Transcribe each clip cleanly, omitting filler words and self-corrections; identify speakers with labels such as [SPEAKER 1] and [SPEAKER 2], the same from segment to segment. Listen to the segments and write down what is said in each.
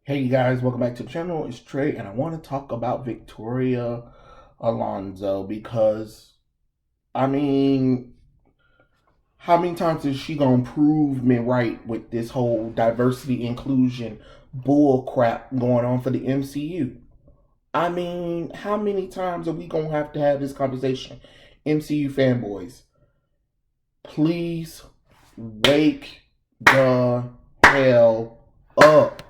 [SPEAKER 1] Hey you guys, welcome back to the channel. It's Trey, and I want to talk about Victoria Alonso because, I mean, how many times is she gonna prove me right with this whole diversity inclusion bull crap going on for the MCU? I mean, how many times are we gonna have to have this conversation? MCU fanboys, please wake the hell up.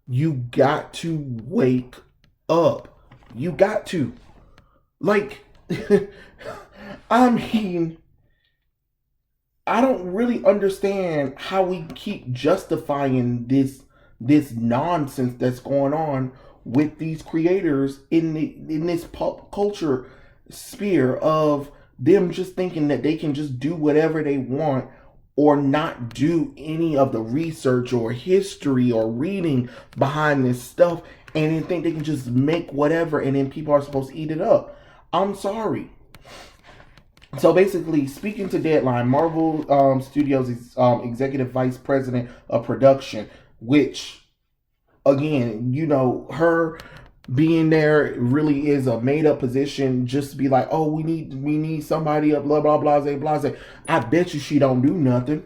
[SPEAKER 1] You got to wake up. You got to. Like, I mean, I don't really understand how we keep justifying this nonsense that's going on with these creators in this pop culture sphere of them just thinking that they can just do whatever they want or not do any of the research or history or reading behind this stuff and then think they can just make whatever and then people are supposed to eat it up. I'm sorry. So basically, speaking to Deadline, Marvel Studios executive vice president of production, which again, her being there really is a made up position. Just to be like, oh, we need somebody up, blah blah blah blah blah. I bet you she don't do nothing.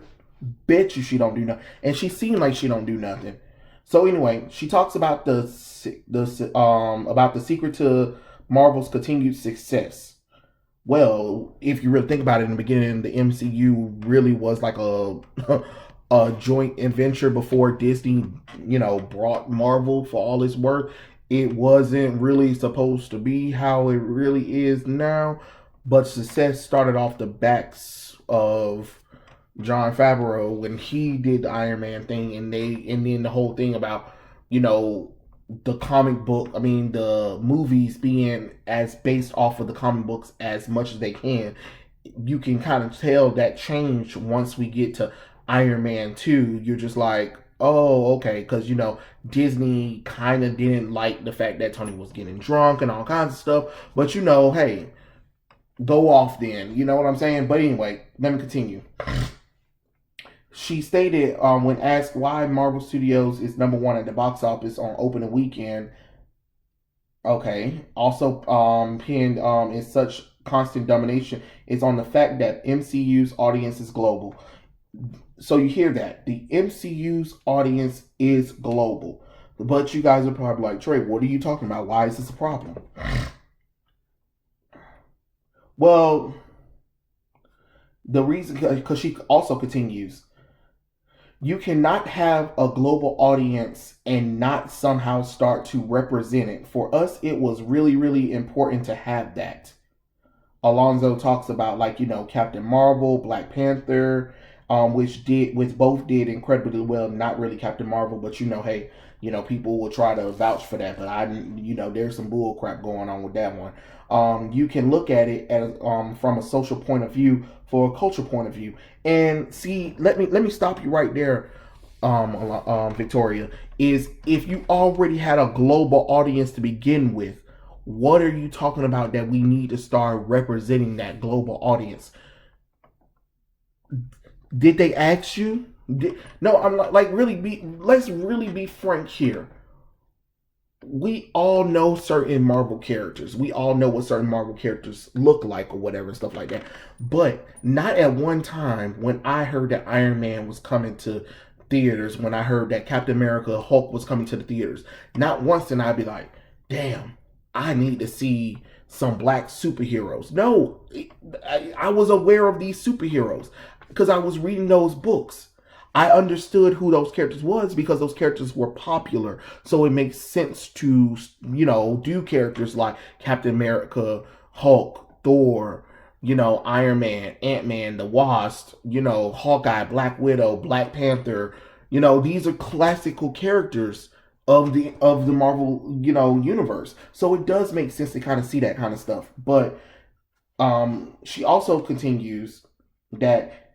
[SPEAKER 1] Bet you she don't do nothing, and she seemed like she don't do nothing. So anyway, she talks about the secret to Marvel's continued success. Well, if you really think about it, in the beginning, the MCU really was like a a joint adventure before Disney, brought Marvel for all its worth. It wasn't really supposed to be how it really is now, but success started off the backs of John Favreau when he did the Iron Man thing, and then the whole thing about you know the comic book, I mean the movies being as based off of the comic books as much as they can. You can kind of tell that change once we get to Iron Man 2. You're just like, oh, okay, because Disney kind of didn't like the fact that Tony was getting drunk and all kinds of stuff. But hey, go off then. You know what I'm saying? But anyway, let me continue. She stated, when asked why Marvel Studios is number one at the box office on opening weekend. Okay. Also, pinned in such constant domination is on the fact that MCU's audience is global. So you hear that the MCU's audience is global, but you guys are probably like, Trey, what are you talking about? Why is this a problem? Well, the reason, because she also continues, you cannot have a global audience and not somehow start to represent it. For us, it was really, really important to have that. Alonzo talks about, like, Captain Marvel, Black Panther, which both did incredibly well. Not really Captain Marvel, but hey, people will try to vouch for that, but there's some bull crap going on with that one. You can look at it as from a social point of view, for a culture point of view, and see. Let me stop you right there, Victoria. Is if you already had a global audience to begin with, what are you talking about that we need to start representing that global audience? Did they ask you? No, I'm not, like, really be. Let's really be frank here. We all know certain Marvel characters. We all know what certain Marvel characters look like or whatever, stuff like that. But not at one time when I heard that Iron Man was coming to theaters, when I heard that Captain America Hulk was coming to the theaters. Not once did I be like, damn, I need to see some black superheroes. No, I was aware of these superheroes because I was reading those books. I understood who those characters was because those characters were popular. So it makes sense to, do characters like Captain America, Hulk, Thor, Iron Man, Ant-Man, the Wasp, Hawkeye, Black Widow, Black Panther. These are classical characters of the Marvel, universe. So it does make sense to kind of see that kind of stuff. But she also continues that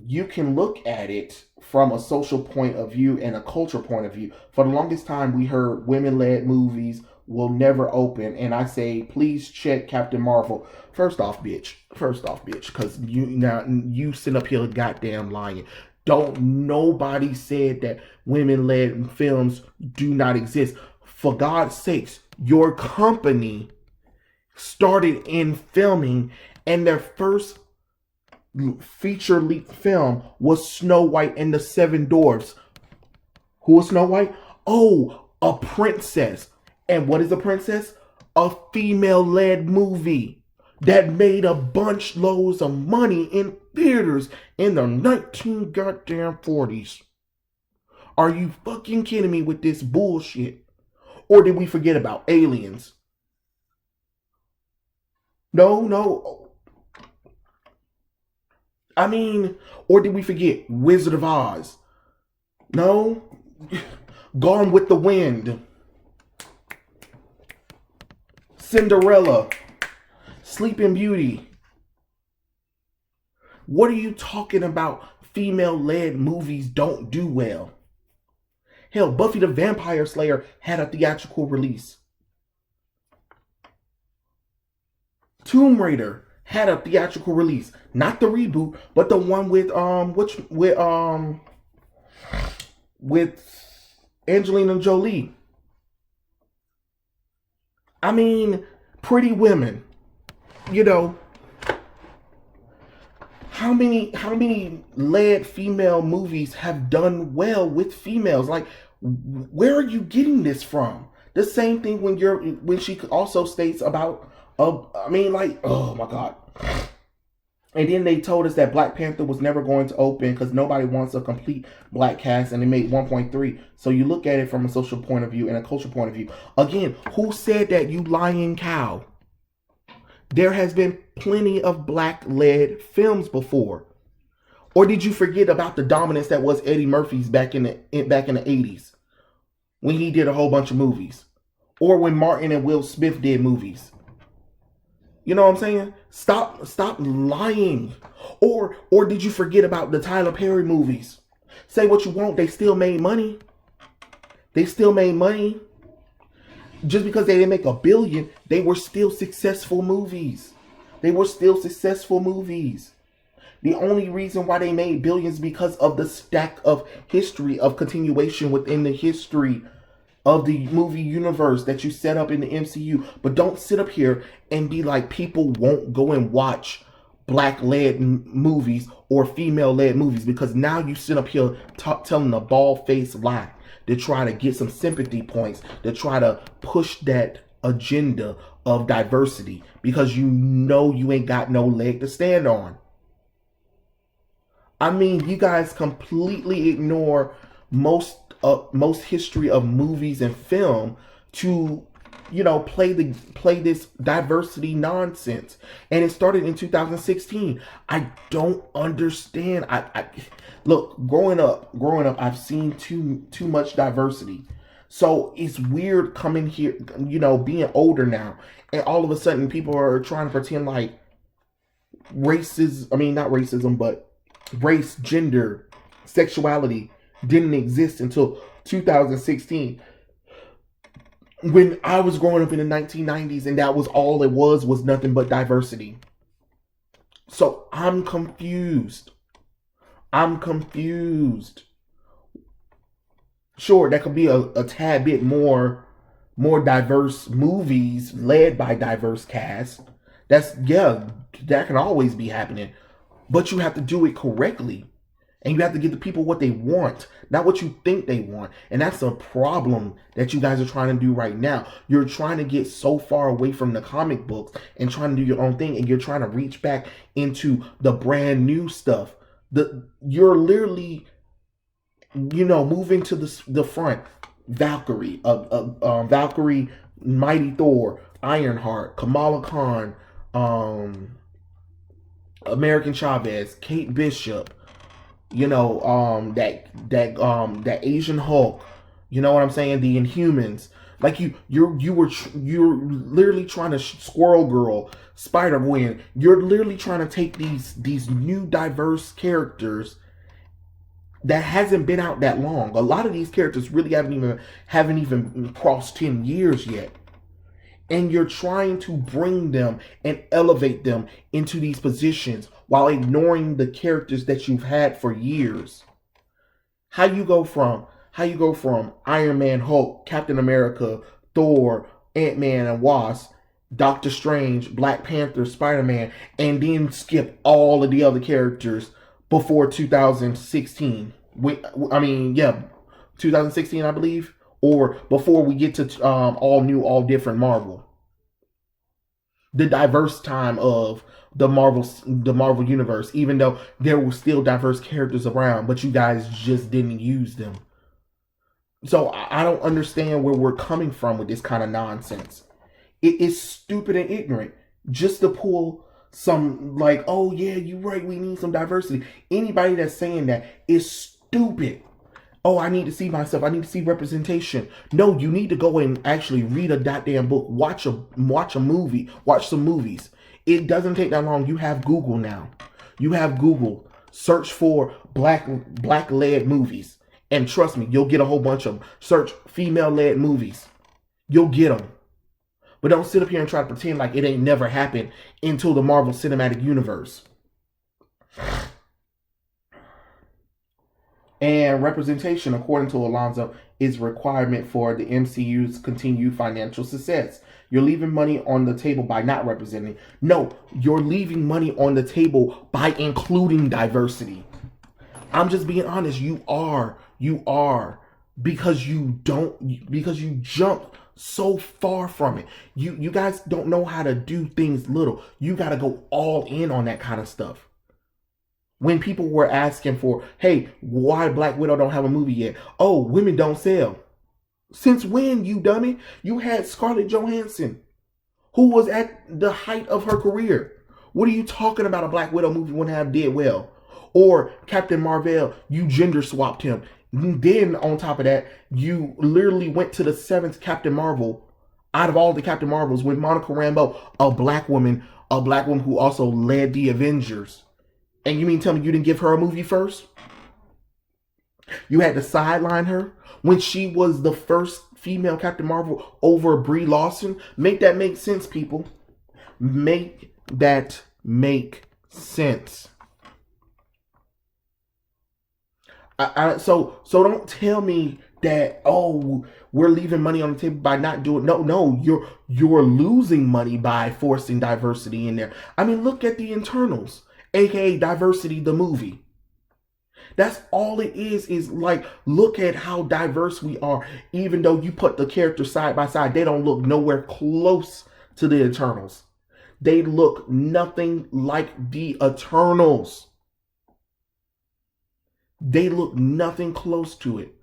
[SPEAKER 1] you can look at it from a social point of view and a culture point of view. For the longest time, we heard women-led movies will never open, and I say, please check Captain Marvel. First off, bitch, because you sit up here goddamn lying. Don't nobody said that women-led films do not exist. For God's sakes, your company started in filming, and their first feature length film was Snow White and the Seven Dwarfs. Who was Snow White? Oh, a princess. And what is a princess? A female-led movie that made a bunch loads of money in theaters in the 19 goddamn 40s. Are you fucking kidding me with this bullshit? Or did we forget about Aliens? No. I mean, or did we forget Wizard of Oz? No. Gone with the Wind. Cinderella. Sleeping Beauty. What are you talking about? Female-led movies don't do well. Hell, Buffy the Vampire Slayer had a theatrical release. Tomb Raider had a theatrical release. Not the reboot, but the one with Angelina Jolie. I mean, Pretty Women. You know, how many led female movies have done well with females? Like, where are you getting this from? The same thing when she also states about I mean, like, oh my God. And then they told us that Black Panther was never going to open because nobody wants a complete black cast, and they made 1.3. So you look at it from a social point of view and a cultural point of view. Again, who said that, you lying cow? There has been plenty of black-led films before. Or did you forget about the dominance that was Eddie Murphy's back in the 80s when he did a whole bunch of movies? Or when Martin and Will Smith did movies? You know what I'm saying? Stop lying. Or did you forget about the Tyler Perry movies? Say what you want, they still made money. They still made money. Just because they didn't make $1 billion, they were still successful movies. They were still successful movies. The only reason why they made billions because of the stack of history of continuation within the history of the movie universe that you set up in the MCU. But don't sit up here and be like, people won't go and watch black-led movies or female-led movies, because now you sit up here telling a bald-faced lie to try to get some sympathy points, to try to push that agenda of diversity, because you know you ain't got no leg to stand on. I mean, you guys completely ignore most history of movies and film to, you know, play this diversity nonsense. And it started in 2016. I don't understand. I look, growing up, I've seen too much diversity. So it's weird coming here, you know, being older now, and all of a sudden people are trying to pretend like not racism, but race, gender, sexuality didn't exist until 2016. When I was growing up in the 1990s, and that was all it was nothing but diversity. So I'm confused. Sure, that could be a tad bit more diverse movies led by diverse casts. That can always be happening. But you have to do it correctly. And you have to give the people what they want, not what you think they want. And that's a problem that you guys are trying to do right now. You're trying to get so far away from the comic books and trying to do your own thing. And you're trying to reach back into the brand new stuff. You're literally, you know, moving to the front. Valkyrie, Mighty Thor, Ironheart, Kamala Khan, American Chavez, Kate Bishop, you know, that Asian Hulk, you know what I'm saying? The Inhumans. Like you're literally trying to Squirrel Girl, Spider-Gwen. You're literally trying to take these new diverse characters that hasn't been out that long. A lot of these characters really haven't even crossed 10 years yet. And you're trying to bring them and elevate them into these positions while ignoring the characters that you've had for years. How you go from Iron Man, Hulk, Captain America, Thor, Ant-Man and Wasp, Doctor Strange, Black Panther, Spider-Man, and then skip all of the other characters before 2016. I mean, yeah, 2016, I believe, or before we get to all new, all different Marvel. The diverse time of the Marvel universe, even though there were still diverse characters around, but you guys just didn't use them. So I don't understand where we're coming from with this kind of nonsense. It is stupid and ignorant just to pull some like, oh yeah, you're right, we need some diversity. Anybody that's saying that is stupid. Oh, I need to see myself. I need to see representation. No, you need to go and actually read a goddamn book. Watch a movie. Watch some movies. It doesn't take that long. You have Google now. You have Google. Search for black led movies, and trust me, you'll get a whole bunch of them. Search female led movies. You'll get them. But don't sit up here and try to pretend like it ain't never happened until the Marvel Cinematic Universe. And representation, according to Alonzo, is a requirement for the MCU's continued financial success. You're leaving money on the table by not representing. No, you're leaving money on the table by including diversity. I'm just being honest. You are. Because you jump so far from it. You guys don't know how to do things little. You got to go all in on that kind of stuff. When people were asking for, hey, why Black Widow don't have a movie yet? Oh, women don't sell. Since when, you dummy? You had Scarlett Johansson, who was at the height of her career. What are you talking about? A Black Widow movie wouldn't have did well. Or Captain Marvel, you gender swapped him. Then on top of that, you literally went to the 7th Captain Marvel out of all the Captain Marvels with Monica Rambeau, a black woman who also led the Avengers. And you mean tell me you didn't give her a movie first? You had to sideline her when she was the first female Captain Marvel over Brie Larson? Make that make sense, people. Make that make sense. So don't tell me that, oh, we're leaving money on the table by not doing. No, you're losing money by forcing diversity in there. I mean, look at the Internals, aka Diversity the movie. That's all it is like, look at how diverse we are. Even though you put the characters side by side, they don't look nowhere close to the Eternals. They look nothing like the Eternals. They look nothing close to it.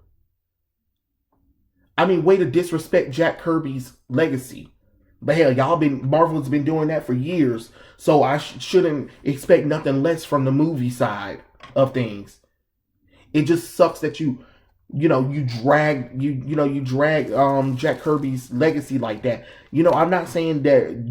[SPEAKER 1] I mean, way to disrespect Jack Kirby's legacy. But hell, Marvel's been doing that for years, so I shouldn't expect nothing less from the movie side of things. It just sucks that you drag Jack Kirby's legacy like that. I'm not saying that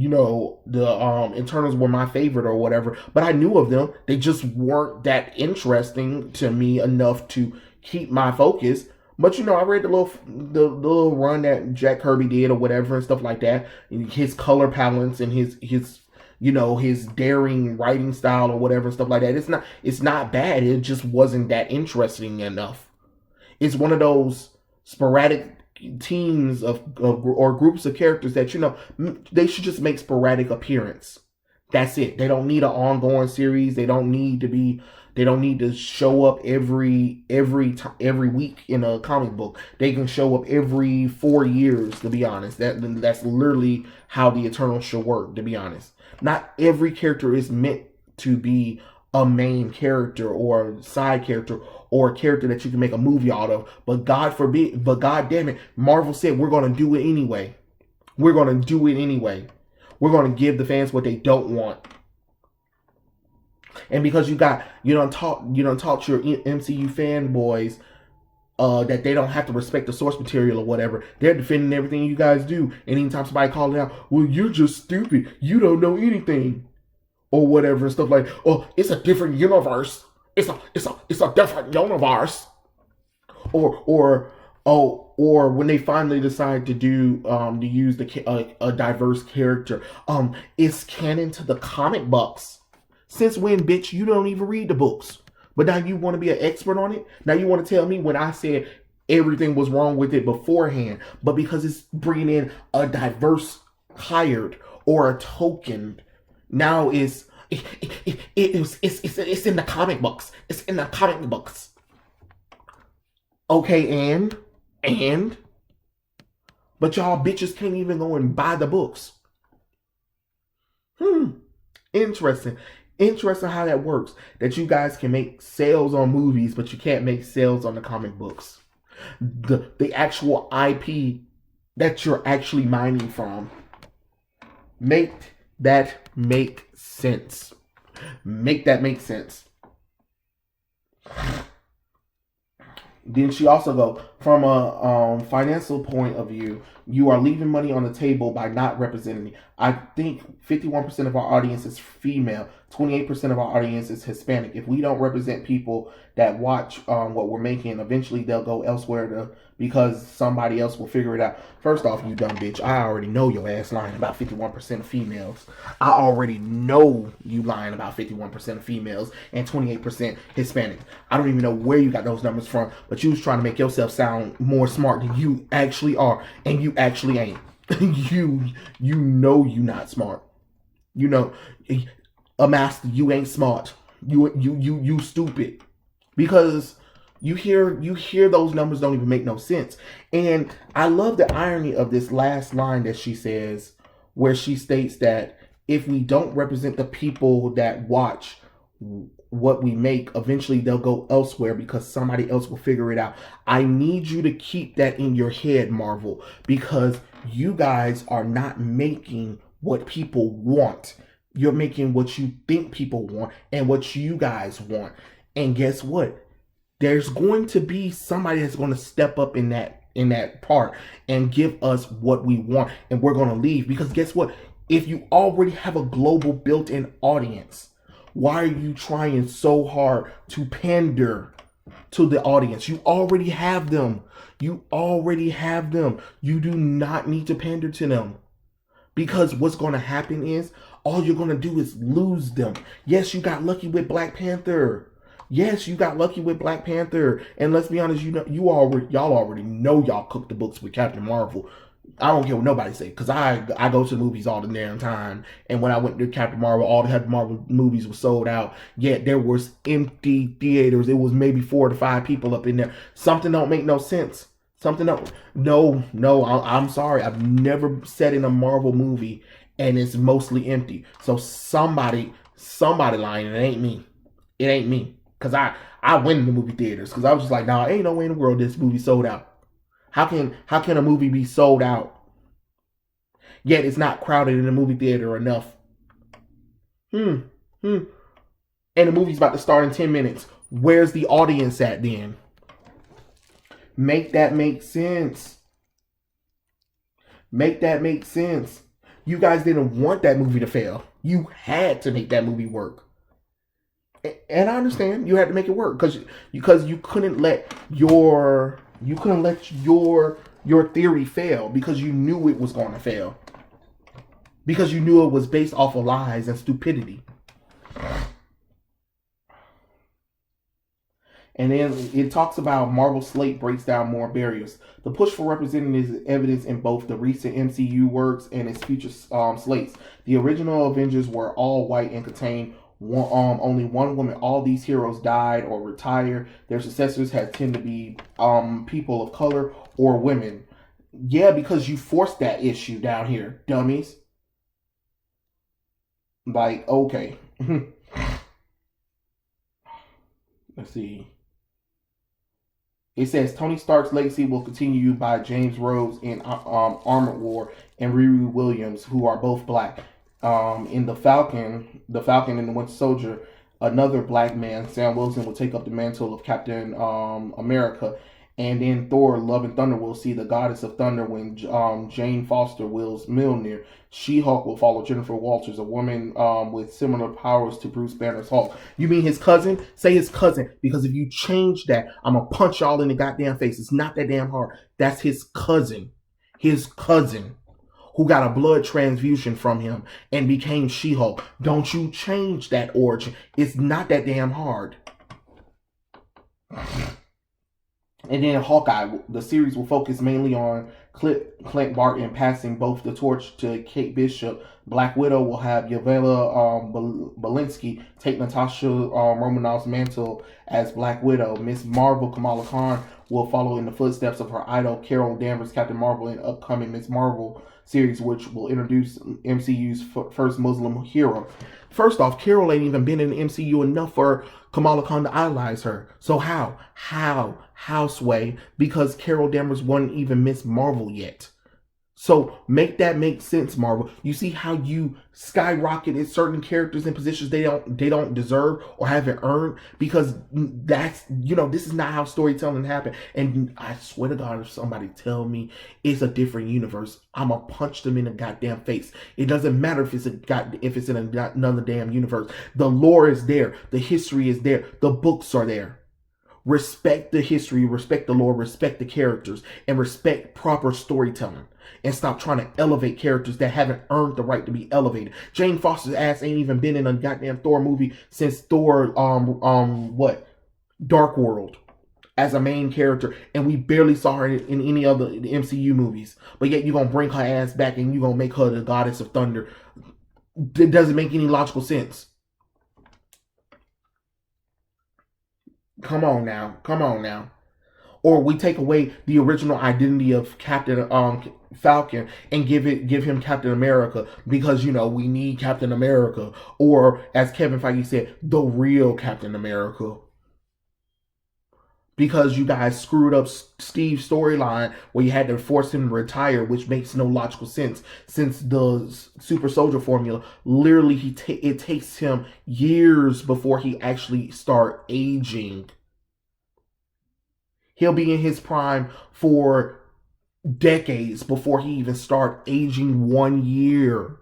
[SPEAKER 1] the Eternals were my favorite or whatever, but I knew of them. They just weren't that interesting to me enough to keep my focus. But I read the little run that Jack Kirby did or whatever and stuff like that. His color palettes and his daring writing style or whatever and stuff like that. It's not bad. It just wasn't that interesting enough. It's one of those sporadic teams or groups of characters that they should just make sporadic appearance. That's it. They don't need an ongoing series. They don't need to show up every week in a comic book. They can show up every 4 years, to be honest. That's literally how the Eternals should work, to be honest. Not every character is meant to be a main character or a side character or a character that you can make a movie out of. But God damn it, Marvel said we're going to do it anyway. We're going to do it anyway. We're going to give the fans what they don't want. And because you done taught your MCU fanboys that they don't have to respect the source material or whatever. They're defending everything you guys do. And anytime somebody calls it out, well, you're just stupid. You don't know anything. Or whatever and stuff like, oh, it's a different universe. It's a different universe. Or when they finally decide to do to use a diverse character, it's canon to the comic books. Since when, bitch? You don't even read the books. But now you want to be an expert on it? Now you want to tell me when I said everything was wrong with it beforehand, but because it's bringing in a diverse hired or a token, now it's in the comic books. It's in the comic books. Okay, and but y'all bitches can't even go and buy the books. Interesting. Interesting how that works. That you guys can make sales on movies, but you can't make sales on the comic books. The actual IP that you're actually mining from. Make that make sense. Make that make sense. Then she also go, from a financial point of view, you are leaving money on the table by not representing me. I think 51% of our audience is female, 28% of our audience is Hispanic. If we don't represent people that watch what we're making, eventually they'll go elsewhere because somebody else will figure it out. First off, you dumb bitch, I already know your ass lying about 51% of females. I already know you lying about 51% of females and 28% Hispanic. I don't even know where you got those numbers from, but you was trying to make yourself sound more smart than you actually are, and you actually ain't. you know you not smart. You know, a master, you ain't smart. You stupid. Because you hear those numbers don't even make no sense. And I love the irony of this last line that she says, where she states that if we don't represent the people that watch what we make, eventually they'll go elsewhere because somebody else will figure it out. I need you to keep that in your head, Marvel, because you guys are not making what people want. You're making what you think people want and what you guys want. And guess what? There's going to be somebody that's going to step up in that part and give us what we want, and we're going to leave. Because guess what? If you already have a global built-in audience, why are you trying so hard to pander to the audience? You already have them. You already have them. You do not need to pander to them. Because what's going to happen is all you're going to do is lose them. Yes, you got lucky with Black Panther. Yes, you got lucky with Black Panther. And let's be honest, y'all already know y'all cooked the books with Captain Marvel. I don't care what nobody say, because I go to the movies all the damn time. And when I went to Captain Marvel, all the Captain Marvel movies were sold out. Yet there was empty theaters. It was maybe 4 to 5 people up in there. Something don't make no sense. Something don't. No, I'm sorry. I've never sat in a Marvel movie and it's mostly empty. So somebody lying. It ain't me. It ain't me. Because I went in the movie theaters. Because I was just like, nah, ain't no way in the world this movie sold out. How can a movie be sold out, yet it's not crowded in the movie theater enough? And the movie's about to start in 10 minutes. Where's the audience at then? Make that make sense. Make that make sense. You guys didn't want that movie to fail. You had to make that movie work. And I understand you had to make it work because you couldn't let your theory fail, because you knew it was going to fail, because you knew it was based off of lies and stupidity. And then it talks about Marvel's slate breaks down more barriers. The push for representation is evidence in both the recent MCU works and its future slates. The original Avengers were all white and contained only one woman. All these heroes died or retired. Their successors had tend to be people of color or women. Yeah, because you forced that issue down here, dummies. Like, okay. Let's see. It says Tony Stark's legacy will continue by James Rhodes in Armored War and Riri Williams, who are both black. In the Falcon and the Winter Soldier, another black man, Sam Wilson, will take up the mantle of Captain America. And in Thor: Love and Thunder, we'll see the Goddess of Thunder when Jane Foster wills Mjolnir. She-Hulk will follow Jennifer Walters, a woman with similar powers to Bruce Banner's Hulk. You mean his cousin? Say his cousin, because if you change that, I'm going to punch y'all in the goddamn face. It's not that damn hard. That's his cousin. His cousin, who got a blood transfusion from him and became She-Hulk. Don't you change that origin. It's not that damn hard. And then Hawkeye, the series will focus mainly on Clint Barton passing both the torch to Kate Bishop. Black Widow will have Yelena Belinsky take Natasha Romanoff's mantle as Black Widow. Miss Marvel Kamala Khan will follow in the footsteps of her idol Carol Danvers, Captain Marvel, in upcoming Miss Marvel series, which will introduce MCU's first Muslim hero. First off, Carol ain't even been in the MCU enough for Kamala Khan to idolize her. So how, Sway? Because Carol Danvers wasn't even Miss Marvel yet. So make that make sense, Marvel. You see how you skyrocketed certain characters in positions they don't deserve or haven't earned, because that's, this is not how storytelling happened. And I swear to God, if somebody tell me it's a different universe, I'ma punch them in the goddamn face. It doesn't matter if it's in another damn universe. The lore is there, the history is there, the books are there. Respect the history, respect the lore, respect the characters, and respect proper storytelling. And stop trying to elevate characters that haven't earned the right to be elevated. Jane Foster's ass ain't even been in a goddamn Thor movie since Thor, Dark World, as a main character, and we barely saw her in any other MCU movies. But yet you're gonna bring her ass back and you're gonna make her the goddess of thunder. It doesn't make any logical sense. Come on now. Or we take away the original identity of Captain Falcon and give him Captain America, because we need Captain America, or as Kevin Feige said, the real Captain America. Because you guys screwed up Steve's storyline where you had to force him to retire, which makes no logical sense, since the super soldier formula, literally it takes him years before he actually start aging. He'll be in his prime for decades before he even start aging 1 year.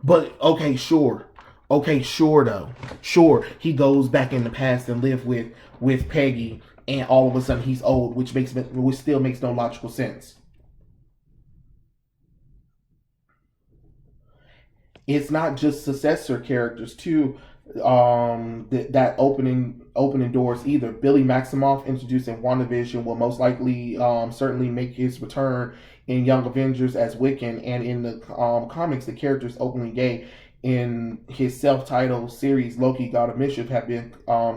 [SPEAKER 1] But okay, sure. Though. Sure, he goes back in the past and live with Peggy, and all of a sudden he's old, which still makes no logical sense. It's not just successor characters too, that opening doors either. Billy Maximoff, introduced in WandaVision, will most likely certainly make his return in Young Avengers as Wiccan, and in the comics, the character is openly gay. In his self-titled series, Loki, God of Mischief, have been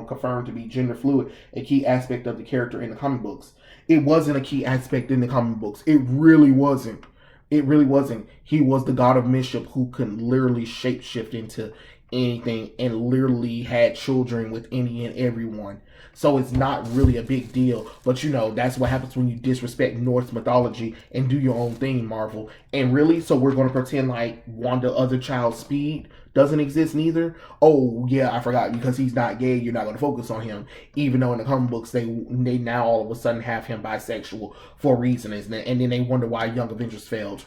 [SPEAKER 1] confirmed to be gender fluid, a key aspect of the character in the comic books. It wasn't a key aspect in the comic books. It really wasn't. He was the God of Mischief who could literally shapeshift into anything and literally had children with any and everyone. So it's not really a big deal. But that's what happens when you disrespect Norse mythology and do your own thing, Marvel. And really, so we're going to pretend like Wanda Other Child Speed doesn't exist neither? Oh, yeah, I forgot. Because he's not gay, you're not going to focus on him. Even though in the comic books, they now all of a sudden have him bisexual for reasons. And then they wonder why Young Avengers failed.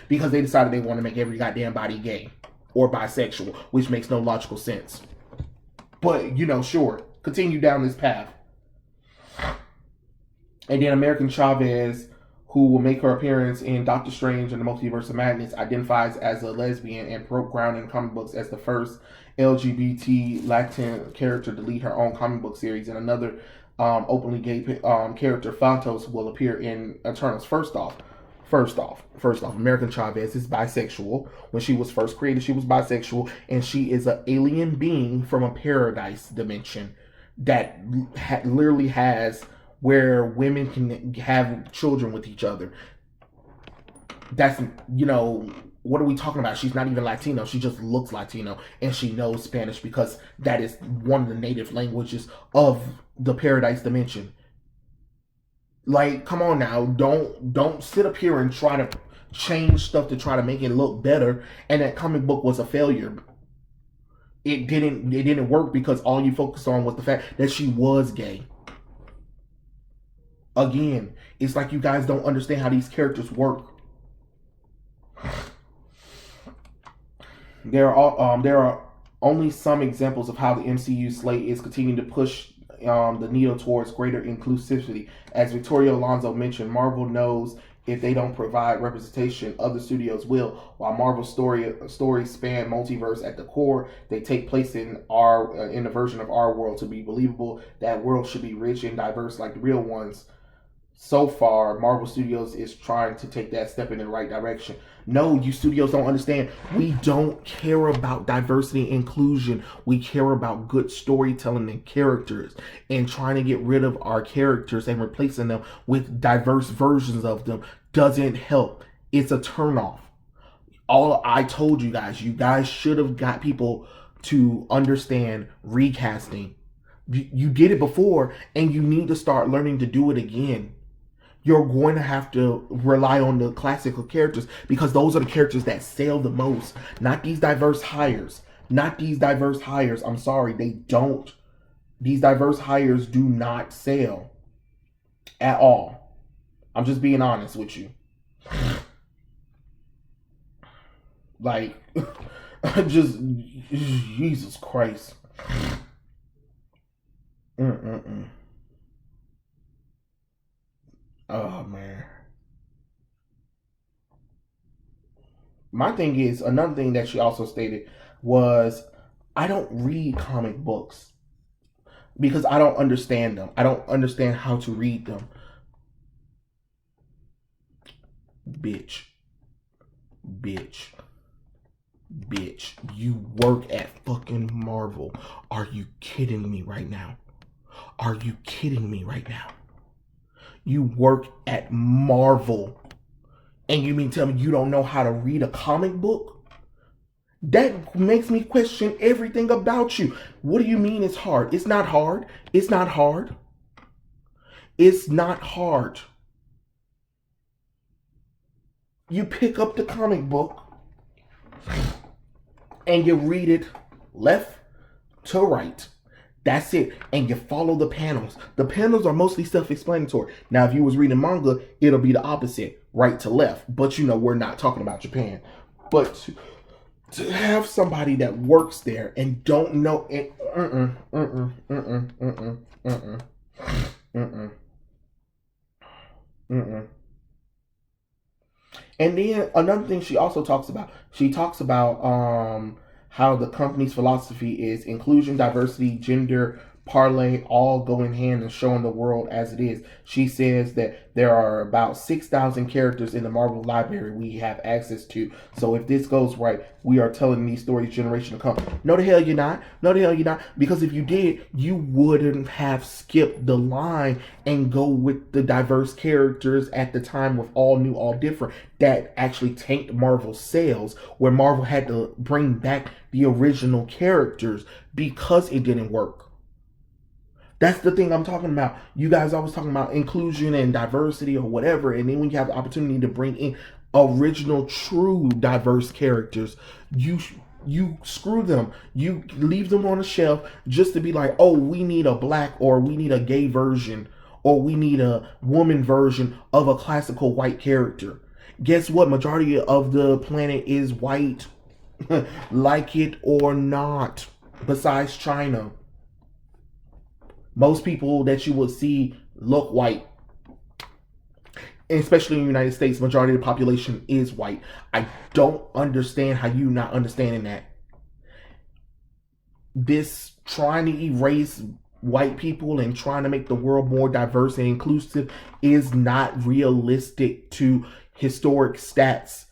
[SPEAKER 1] Because they decided they want to make every goddamn body gay or bisexual, which makes no logical sense. But, sure, continue down this path. And then American Chavez, who will make her appearance in Doctor Strange and the Multiverse of Madness, identifies as a lesbian and broke ground in comic books as the first LGBT Latin character to lead her own comic book series. And another openly gay character, Phantos, will appear in Eternals. First off, American Chavez is bisexual. When she was first created, she was bisexual, and she is an alien being from a paradise dimension that literally has where women can have children with each other. That's, what are we talking about? She's not even Latino. She just looks Latino, and she knows Spanish because that is one of the native languages of the paradise dimension. Like, come on now, don't sit up here and try to change stuff to try to make it look better. And that comic book was a failure. It didn't work because all you focused on was the fact that she was gay. Again, it's like you guys don't understand how these characters work. There are only some examples of how the MCU slate is continuing to push the needle towards greater inclusivity. As Victoria Alonso mentioned, Marvel knows if they don't provide representation. Other studios will. While Marvel's stories span multiverse at the core, they take place in the version of our world to be believable. That world should be rich and diverse like the real ones. So far, Marvel Studios is trying to take that step in the right direction. No, you studios don't understand. We don't care about diversity and inclusion. We care about good storytelling and characters, and trying to get rid of our characters and replacing them with diverse versions of them doesn't help. It's a turnoff. All I told you guys should have got people to understand recasting. You did it before, and you need to start learning to do it again. You're going to have to rely on the classical characters because those are the characters that sell the most. Not these diverse hires. Not these diverse hires. I'm sorry, they don't. These diverse hires do not sell at all. I'm just being honest with you. Like, just Jesus Christ. Mm-mm-mm. Oh man. My thing is, another thing that she also stated was, I don't read comic books because I don't understand them. I don't understand how to read them. Bitch. Bitch. Bitch. You work at fucking Marvel. Are you kidding me right now? Are you kidding me right now? You work at Marvel, and you mean tell me you don't know how to read a comic book? That makes me question everything about you. What do you mean it's hard? It's not hard. It's not hard. It's not hard. You pick up the comic book and you read it left to right. That's it. And you follow the panels. The panels are mostly self-explanatory. Now, if you was reading manga, it'll be the opposite, right to left. But you know, we're not talking about Japan. But to have somebody that works there and don't know it, And then another thing she also talks about, how the company's philosophy is inclusion, diversity, gender, parlay, all go in hand and showing the world as it is. She says that there are about 6,000 characters in the Marvel library we have access to. So if this goes right, we are telling these stories generation to come. No, the hell you're not. No, the hell you're not. Because if you did, you wouldn't have skipped the line and go with the diverse characters at the time with all new, all different. That actually tanked Marvel's sales, where Marvel had to bring back the original characters because it didn't work. That's the thing I'm talking about. You guys always talking about inclusion and diversity or whatever, and then when you have the opportunity to bring in original, true, diverse characters, you screw them. You leave them on a shelf just to be like, oh, we need a black or we need a gay version or we need a woman version of a classical white character. Guess what? Majority of the planet is white, like it or not. Besides China. Most people that you will see look white. Especially in the United States, majority of the population is white. I don't understand how you not understanding that. This trying to erase white people and trying to make the world more diverse and inclusive is not realistic to historic stats.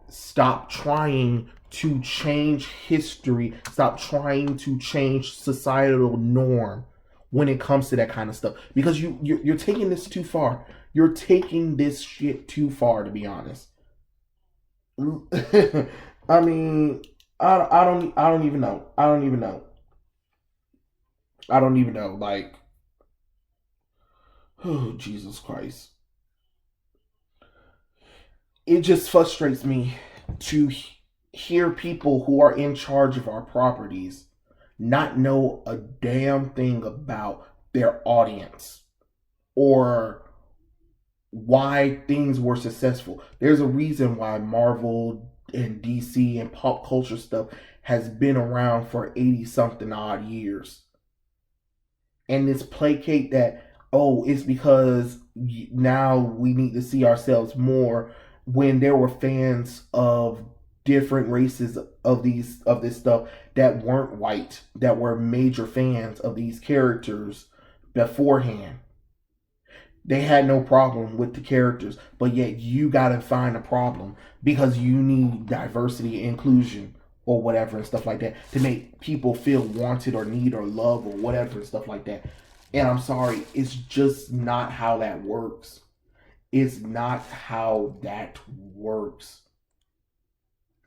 [SPEAKER 1] Stop trying to change history. Stop trying to change societal norm when it comes to that kind of stuff, because you're taking this too far. You're taking this shit too far, to be honest. I mean, I don't even know. I don't even know. I don't even know. Like, oh Jesus Christ! It just frustrates me to hear people who are in charge of our properties not know a damn thing about their audience or why things were successful. There's a reason why Marvel and DC and pop culture stuff has been around for 80 something odd years. And this placate that, oh, it's because now we need to see ourselves more, when there were fans of different races of this stuff that weren't white, that were major fans of these characters beforehand. They had no problem with the characters, but yet you gotta find a problem because you need diversity, inclusion, or whatever and stuff like that to make people feel wanted or need or love or whatever and stuff like that. And I'm sorry, it's just not how that works. It's not how that works.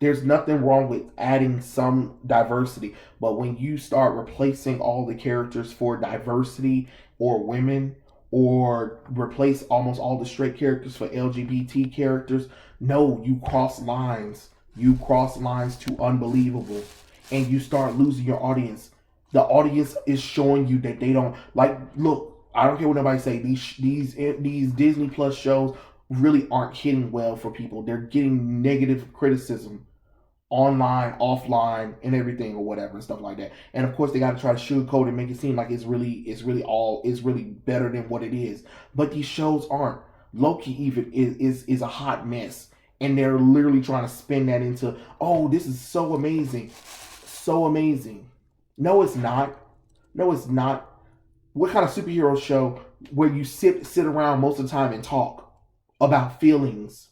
[SPEAKER 1] There's nothing wrong with adding some diversity, but when you start replacing all the characters for diversity or women, or replace almost all the straight characters for LGBT characters, no, you cross lines. You cross lines to unbelievable, and you start losing your audience. The audience is showing you that they don't like. Look, I don't care what nobody say. These Disney Plus shows really aren't hitting well for people. They're getting negative criticism online, offline, and everything or whatever and stuff like that. And of course, they got to try to sugarcoat and make it seem like it's really better than what it is. But these shows aren't. Loki even is a hot mess, and they're literally trying to spin that into, oh, this is so amazing, so amazing. No, it's not. No, it's not. What kind of superhero show where you sit around most of the time and talk about feelings?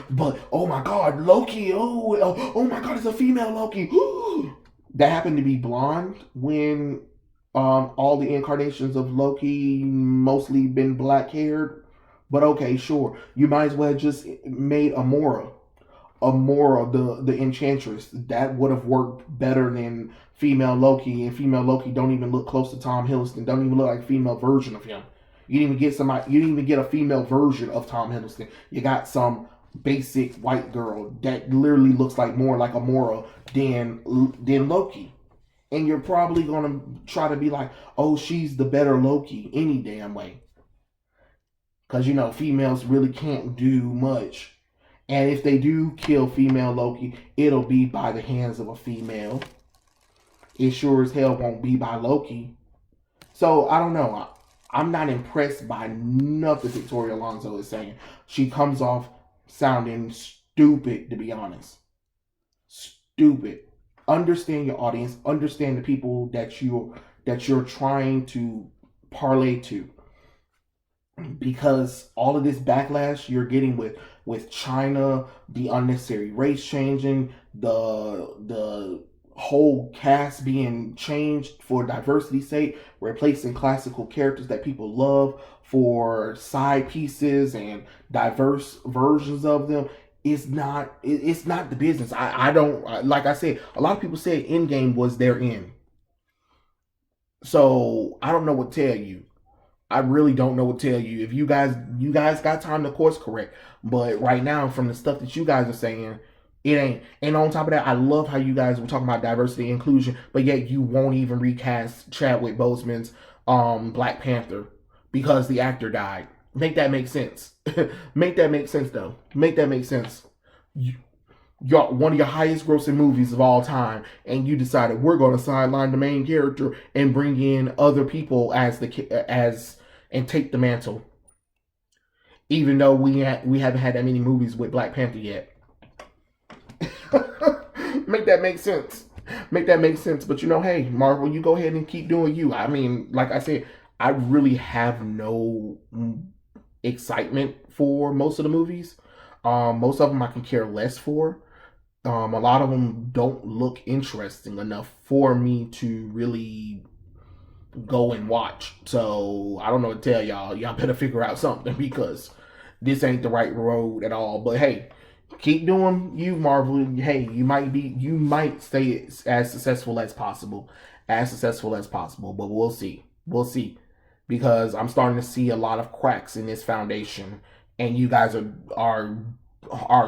[SPEAKER 1] But oh my god, Loki! Oh my god, it's a female Loki. That happened to be blonde when all the incarnations of Loki mostly been black haired. But okay, sure, you might as well just made Amora, the Enchantress. That would have worked better than female Loki. And female Loki don't even look close to Tom Hiddleston. Don't even look like a female version of him. You didn't even get somebody. You didn't even get a female version of Tom Hiddleston. You got some basic white girl that literally looks like more like Amora than Loki. And you're probably gonna try to be like, oh, she's the better Loki any damn way. Because you know, females really can't do much. And if they do kill female Loki, it'll be by the hands of a female. It sure as hell won't be by Loki. So I don't know. I'm not impressed by nothing Victoria Alonso is saying. She comes off sounding stupid, to be honest. Stupid. Understand your audience. Understand the people that you're trying to parlay to. Because all of this backlash you're getting with China, the unnecessary race changing, the whole cast being changed for diversity's sake, replacing classical characters that people love for side pieces and diverse versions of them, it's not the business. I don't, like I said, a lot of people said Endgame was their end. So I don't know what to tell you. I really don't know what to tell you. If you guys got time to course correct, but right now from the stuff that you guys are saying, it ain't. And on top of that, I love how you guys were talking about diversity and inclusion, but yet you won't even recast Chadwick Boseman's Black Panther because the actor died. Make that make sense. Make that make sense though. Make that make sense. You're one of your highest grossing movies of all time, and you decided we're going to sideline the main character and bring in other people as and take the mantle. Even though we haven't had that many movies with Black Panther yet. Make that make sense. Make that make sense. But you know, hey, Marvel, you go ahead and keep doing you. I mean, like I said, I really have no excitement for most of the movies. Most of them I can care less for. A lot of them don't look interesting enough for me to really go and watch. So I don't know what to tell y'all. Y'all better figure out something because this ain't the right road at all. But hey, keep doing you, Marvel. Hey, you might stay as successful as possible, But we'll see. We'll see, because I'm starting to see a lot of cracks in this foundation, and you guys are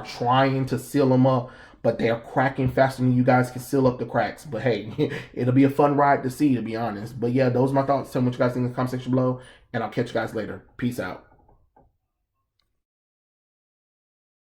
[SPEAKER 1] trying to seal them up, but they're cracking faster than you guys can seal up the cracks. But hey, it'll be a fun ride to see, to be honest. But yeah, those are my thoughts. Tell me what you guys think in the comment section below, and I'll catch you guys later. Peace out.